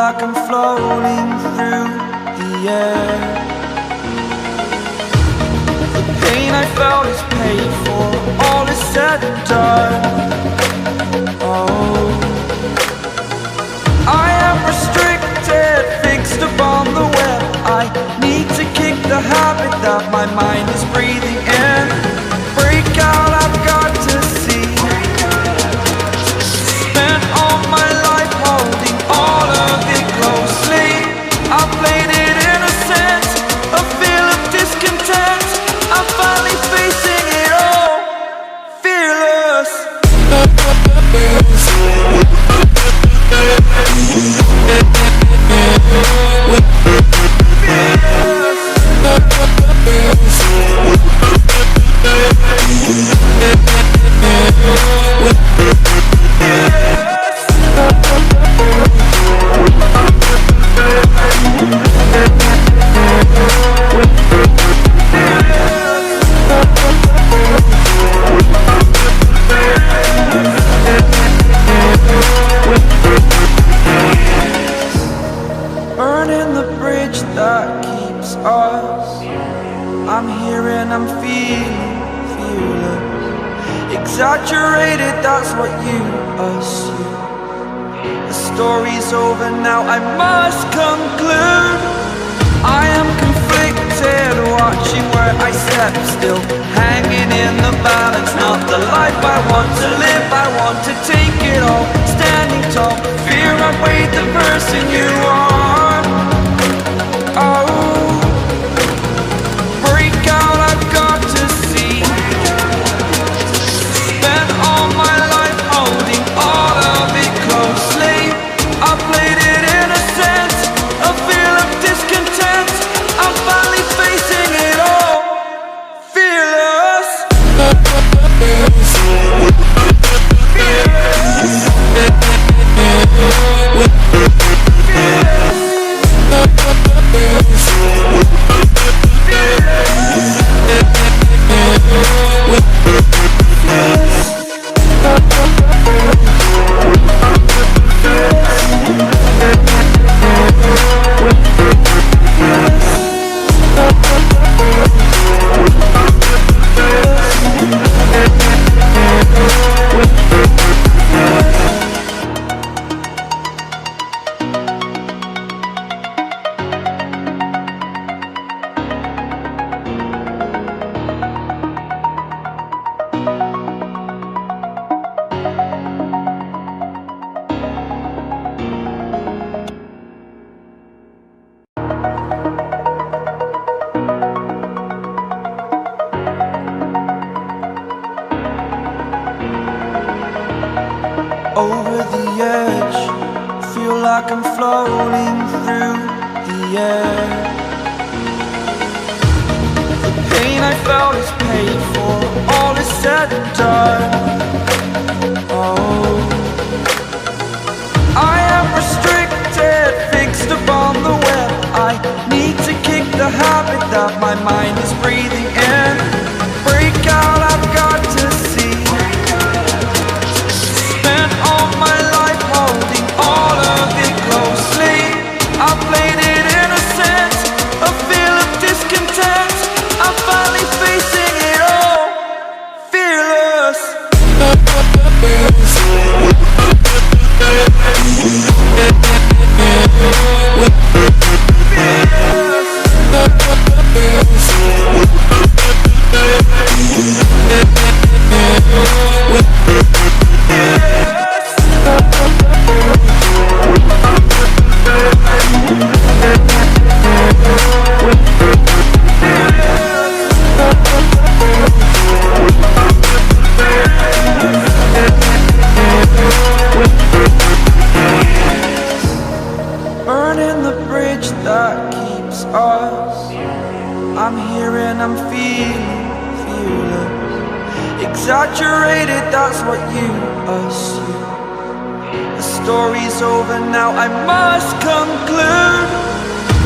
like I'm floating through the air. The pain I felt is paid for, all is said and done. Oh, I am restricted, fixed upon the web. I need to kick the habit that my mind is breathing in. Break out, I've got to see. Spent all my life holding all of it closely. I played it innocent, a feel of discontent. I'm finally facing it all, fearless. Burning the bridge that keeps us. I'm here and I'm feeling fearless. Exaggerated, that's what you assume. The story's over now, I must conclude. I am conflicted, watching where I step still, hanging in the balance. Not the life I want to live, I want to take it all. Standing tall, fear I weighed the person you are. Oh, break out, I've got to see. Spent all my life holding all of it closely. I played it innocent, a feel of discontent. I'm finally facing it all, fearless. Over the edge, feel like I'm floating through the air. The pain I felt is paid for, all is said and done. Oh, I am restricted, fixed upon the web. I need to kick the habit that my mind is breathing in. Break out, I've got to see. Spent all my life holding all of it closely. I played it innocent, a feel of discontent. I'm finally facing it all, fearless. Burning the bridge that keeps us. I'm here and I'm feeling fearless. Exaggerated, that's what you assume. The story's over now, I must conclude.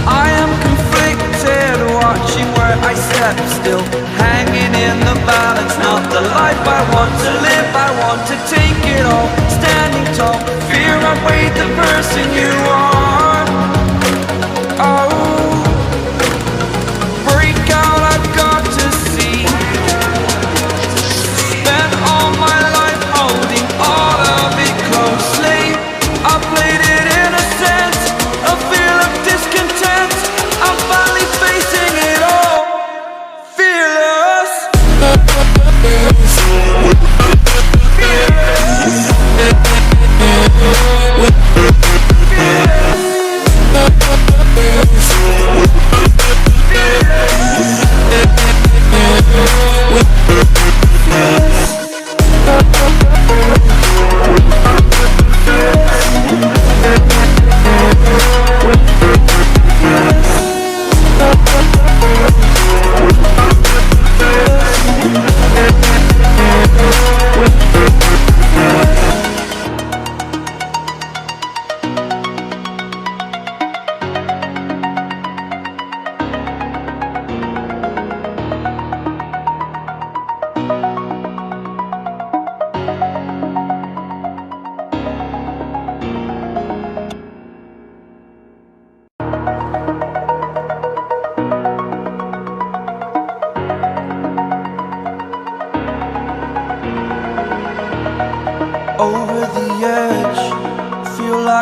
I am conflicted, watching where I step still, hanging in the balance. Not the life I want to live, I want to take it all. Standing tall, fear I weighed the person you are.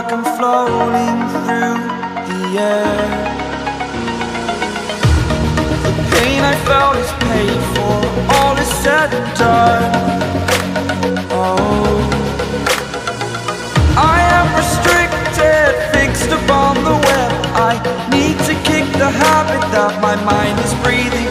like I'm floating through the air. The pain I felt is paid for, all is said and done. Oh, I am restricted, fixed upon the web. I need to kick the habit that my mind is breathing